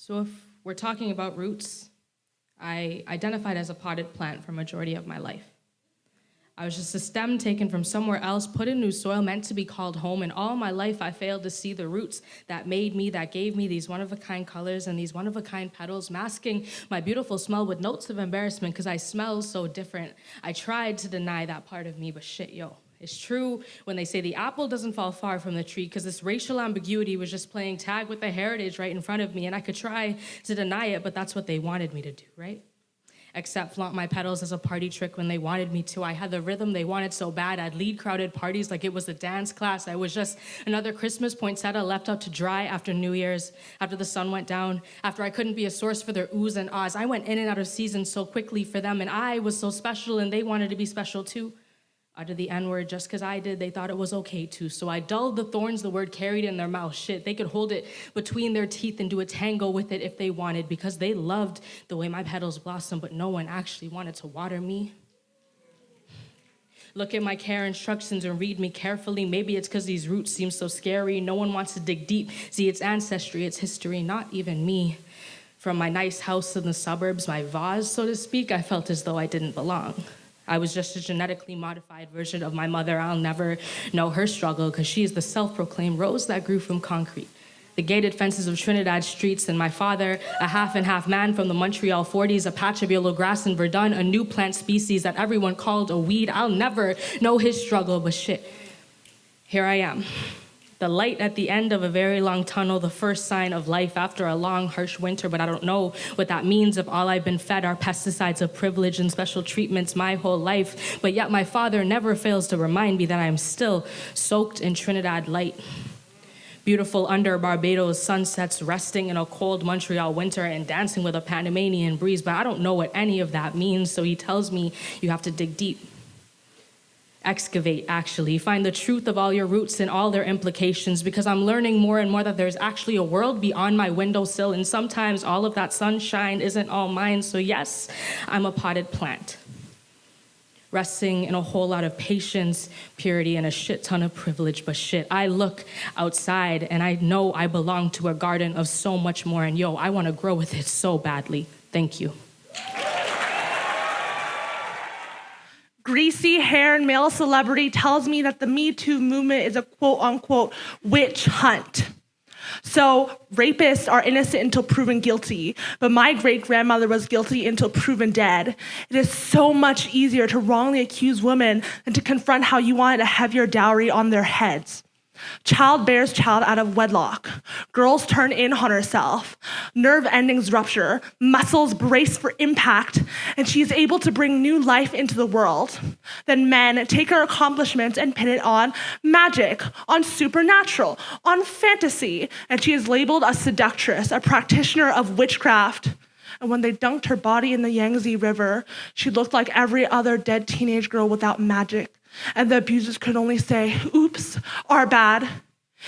So if we're talking about roots, I identified as a potted plant for majority of my life. I was just a stem taken from somewhere else, put in new soil, meant to be called home, and all my life I failed to see the roots that made me, that gave me these one-of-a-kind colors and these one-of-a-kind petals, masking my beautiful smell with notes of embarrassment because I smell so different. I tried to deny that part of me, but shit, yo. It's true when they say the apple doesn't fall far from the tree, because this racial ambiguity was just playing tag with the heritage right in front of me, and I could try to deny it, but that's what they wanted me to do, right? Except flaunt my petals as a party trick when they wanted me to. I had the rhythm they wanted so bad, I'd lead crowded parties like it was a dance class. I was just another Christmas poinsettia left out to dry after New Year's, after the sun went down, after I couldn't be a source for their oohs and ahs. I went in and out of season so quickly for them, and I was so special, and they wanted to be special too. Uttered the N-word just because I did, they thought it was okay too. So I dulled the thorns the word carried in their mouth. Shit, they could hold it between their teeth and do a tango with it if they wanted, because they loved the way my petals blossomed, but no one actually wanted to water me. Look at my care instructions and read me carefully. Maybe it's because these roots seem so scary. No one wants to dig deep. See, it's ancestry, it's history, not even me. From my nice house in the suburbs, my vase, so to speak, I felt as though I didn't belong. I was just a genetically modified version of my mother. I'll never know her struggle because she's the self-proclaimed rose that grew from concrete. The gated fences of Trinidad streets, and my father, a half and half man from the Montreal 40s, a patch of yellow grass in Verdun, a new plant species that everyone called a weed. I'll never know his struggle, but shit, here I am. The light at the end of a very long tunnel, the first sign of life after a long, harsh winter, but I don't know what that means if all I've been fed are pesticides of privilege and special treatments my whole life. But yet my father never fails to remind me that I am still soaked in Trinidad light. Beautiful under Barbados sunsets, resting in a cold Montreal winter and dancing with a Panamanian breeze, but I don't know what any of that means, so he tells me you have to dig deep. Excavate, actually. Find the truth of all your roots and all their implications, because I'm learning more and more that there's actually a world beyond my windowsill, and sometimes all of that sunshine isn't all mine, so yes, I'm a potted plant. Resting in a whole lot of patience, purity, and a shit ton of privilege, but shit, I look outside and I know I belong to a garden of so much more, and yo, I want to grow with it so badly. Thank you. Greasy haired male celebrity tells me that the Me Too movement is a quote unquote witch hunt. So rapists are innocent until proven guilty, but my great grandmother was guilty until proven dead. It is so much easier to wrongly accuse women than to confront how you wanted a heavier dowry on their heads. Child bears child out of wedlock. Girls turn in on herself. Nerve endings rupture. Muscles brace for impact. And she is able to bring new life into the world. Then men take her accomplishments and pin it on magic, on supernatural, on fantasy. And she is labeled a seductress, a practitioner of witchcraft. And when they dunked her body in the Yangtze River, she looked like every other dead teenage girl without magic. And the abusers could only say, oops, our bad.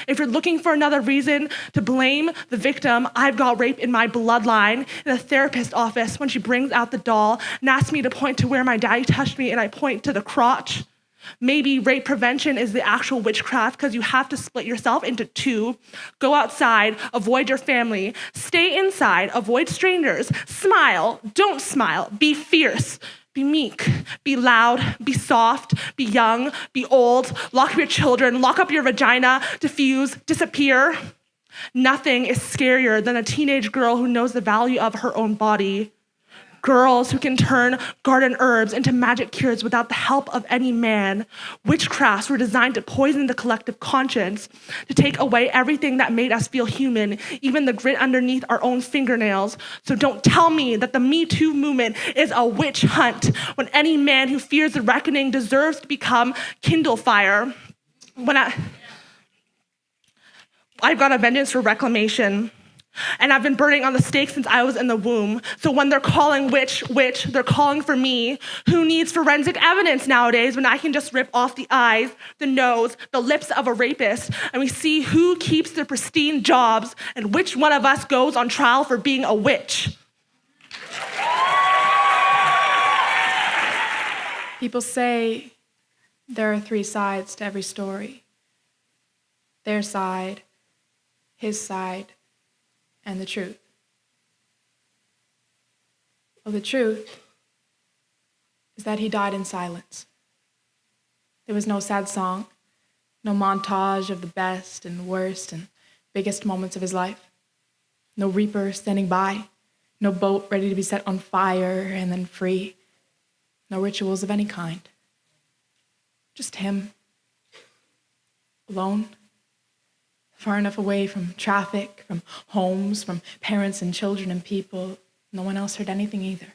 If you're looking for another reason to blame the victim, I've got rape in my bloodline. In a therapist's office, when she brings out the doll and asks me to point to where my daddy touched me, and I point to the crotch. Maybe rape prevention is the actual witchcraft, because you have to split yourself into two. Go outside, avoid your family. Stay inside, avoid strangers. Smile, don't smile, be fierce. Be meek, be loud, be soft, be young, be old, lock up your children, lock up your vagina, diffuse, disappear. Nothing is scarier than a teenage girl who knows the value of her own body. Girls who can turn garden herbs into magic cures without the help of any man. Witchcrafts were designed to poison the collective conscience, to take away everything that made us feel human, even the grit underneath our own fingernails. So don't tell me that the Me Too movement is a witch hunt, when any man who fears the reckoning deserves to become kindle fire. I've got a vengeance for reclamation. And I've been burning on the stake since I was in the womb. So when they're calling witch, they're calling for me. Who needs forensic evidence nowadays when I can just rip off the eyes, the nose, the lips of a rapist, and we see who keeps their pristine jobs and which one of us goes on trial for being a witch? People say there are three sides to every story. Their side, his side, and the truth. Well, the truth is that he died in silence. There was no sad song, no montage of the best and worst and biggest moments of his life. No reaper standing by, no boat ready to be set on fire and then free. No rituals of any kind. Just him, alone, far enough away from traffic, from homes, from parents and children and people. No one else heard anything either.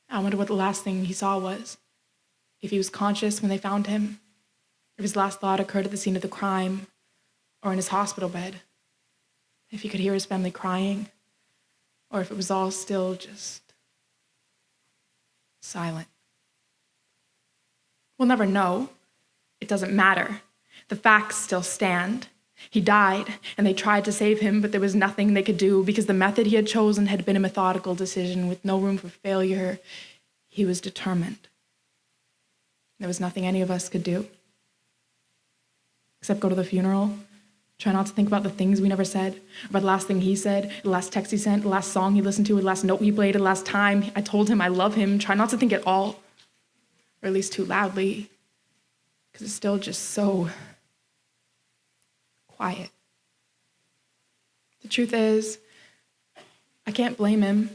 I wonder what the last thing he saw was. If he was conscious when they found him, if his last thought occurred at the scene of the crime or in his hospital bed, if he could hear his family crying, or if it was all still just silent. We'll never know. It doesn't matter. The facts still stand. He died, and they tried to save him, but there was nothing they could do because the method he had chosen had been a methodical decision with no room for failure. He was determined. There was nothing any of us could do except go to the funeral, try not to think about the things we never said, about the last thing he said, the last text he sent, the last song he listened to, the last note he played, the last time I told him I love him. Try not to think at all, or at least too loudly, because it's still just so quiet. The truth is, I can't blame him.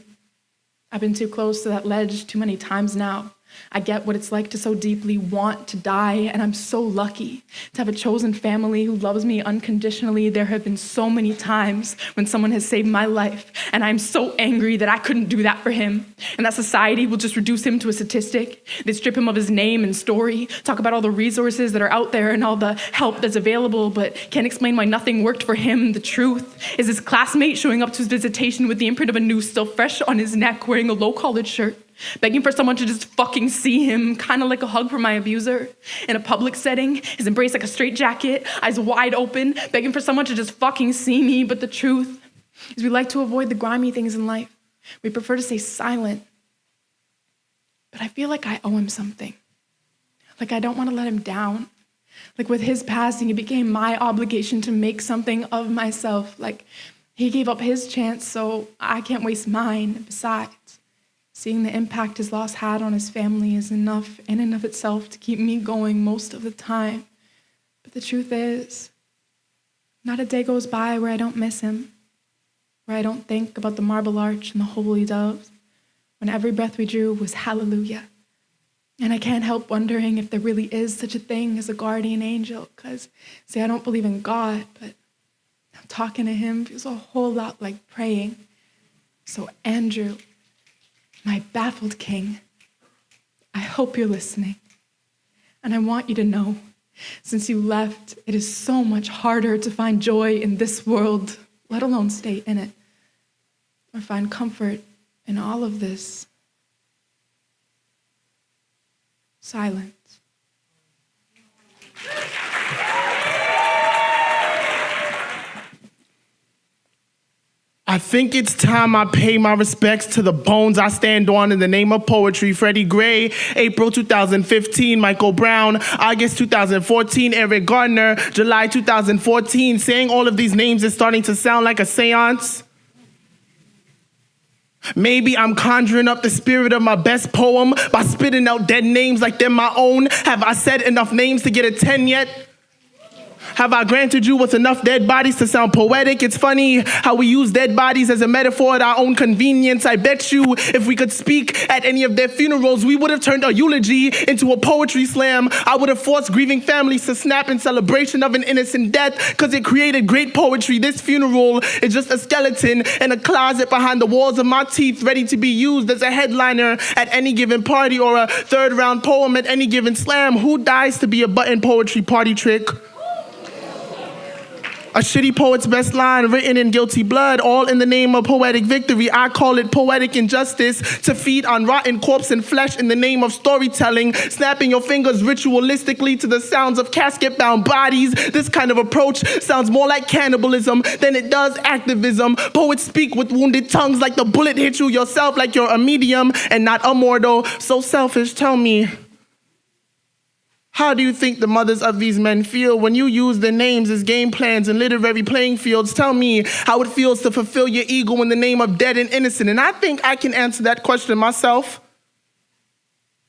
I've been too close to that ledge too many times now. I get what it's like to so deeply want to die, and I'm so lucky to have a chosen family who loves me unconditionally. There have been so many times when someone has saved my life, and I'm so angry that I couldn't do that for him, and that society will just reduce him to a statistic. They strip him of his name and story, talk about all the resources that are out there and all the help that's available, but can't explain why nothing worked for him. The truth is his classmate showing up to his visitation with the imprint of a noose still fresh on his neck, wearing a low-collared shirt, begging for someone to just fucking see him, kind of like a hug from my abuser. In a public setting, his embrace like a straitjacket, eyes wide open, begging for someone to just fucking see me. But the truth is we like to avoid the grimy things in life. We prefer to stay silent. But I feel like I owe him something. Like I don't want to let him down. Like with his passing, it became my obligation to make something of myself. Like he gave up his chance, so I can't waste mine. Besides, seeing the impact his loss had on his family is enough in and of itself to keep me going most of the time. But the truth is, not a day goes by where I don't miss him, where I don't think about the marble arch and the holy doves, when every breath we drew was hallelujah. And I can't help wondering if there really is such a thing as a guardian angel, because, see, I don't believe in God, but talking to him feels a whole lot like praying. So Andrew, my baffled king, I hope you're listening. And I want you to know, since you left, it is so much harder to find joy in this world, let alone stay in it, or find comfort in all of this silence. I think it's time I pay my respects to the bones I stand on in the name of poetry. Freddie Gray, April 2015, Michael Brown, August 2014, Eric Gardner, July 2014. Saying all of these names is starting to sound like a seance. Maybe I'm conjuring up the spirit of my best poem by spitting out dead names like they're my own. Have I said enough names to get a 10 yet? Have I granted you with enough dead bodies to sound poetic? It's funny how we use dead bodies as a metaphor at our own convenience. I bet you if we could speak at any of their funerals, we would have turned a eulogy into a poetry slam. I would have forced grieving families to snap in celebration of an innocent death because it created great poetry. This funeral is just a skeleton in a closet behind the walls of my teeth, ready to be used as a headliner at any given party or a third round poem at any given slam. Who dies to be a button poetry party trick? A shitty poet's best line written in guilty blood, all in the name of poetic victory. I call it poetic injustice to feed on rotten corpse and flesh in the name of storytelling, snapping your fingers ritualistically to the sounds of casket-bound bodies. This kind of approach sounds more like cannibalism than it does activism. Poets speak with wounded tongues like the bullet hit you yourself, like you're a medium and not a mortal. So selfish, tell me, How do you think the mothers of these men feel when you use their names as game plans and literary playing fields? Tell me how it feels to fulfill your ego in the name of dead and innocent. And I think I can answer that question myself.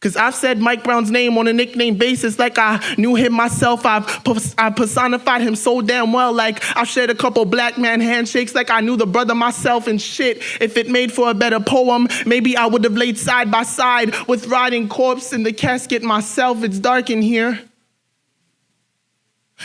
Because I've said Mike Brown's name on a nickname basis like I knew him myself. I've personified him so damn well, like I've shared a couple black man handshakes like I knew the brother myself. And shit, if it made for a better poem, maybe I would have laid side by side with rotting corpse in the casket myself. It's dark in here.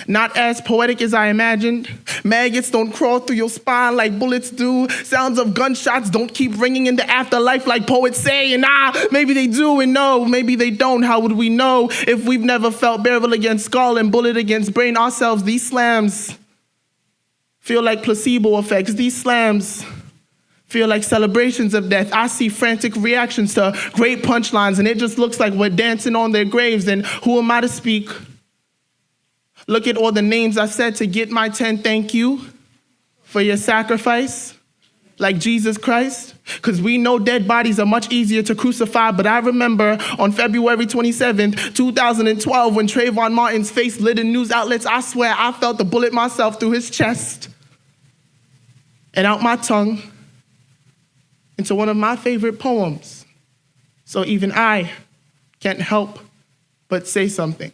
Not as poetic as I imagined. Maggots don't crawl through your spine like bullets do. Sounds of gunshots don't keep ringing in the afterlife like poets say. And maybe they do, and no, maybe they don't. How would we know if we've never felt barrel against skull and bullet against brain ourselves? These slams feel like placebo effects. These slams feel like celebrations of death. I see frantic reactions to great punchlines, and it just looks like we're dancing on their graves. And who am I to speak? Look at all the names I said to get my 10 thank you for your sacrifice, like Jesus Christ. Because we know dead bodies are much easier to crucify, but I remember on February 27th, 2012, when Trayvon Martin's face lit in news outlets, I swear I felt the bullet myself through his chest and out my tongue into one of my favorite poems. So even I can't help but say something.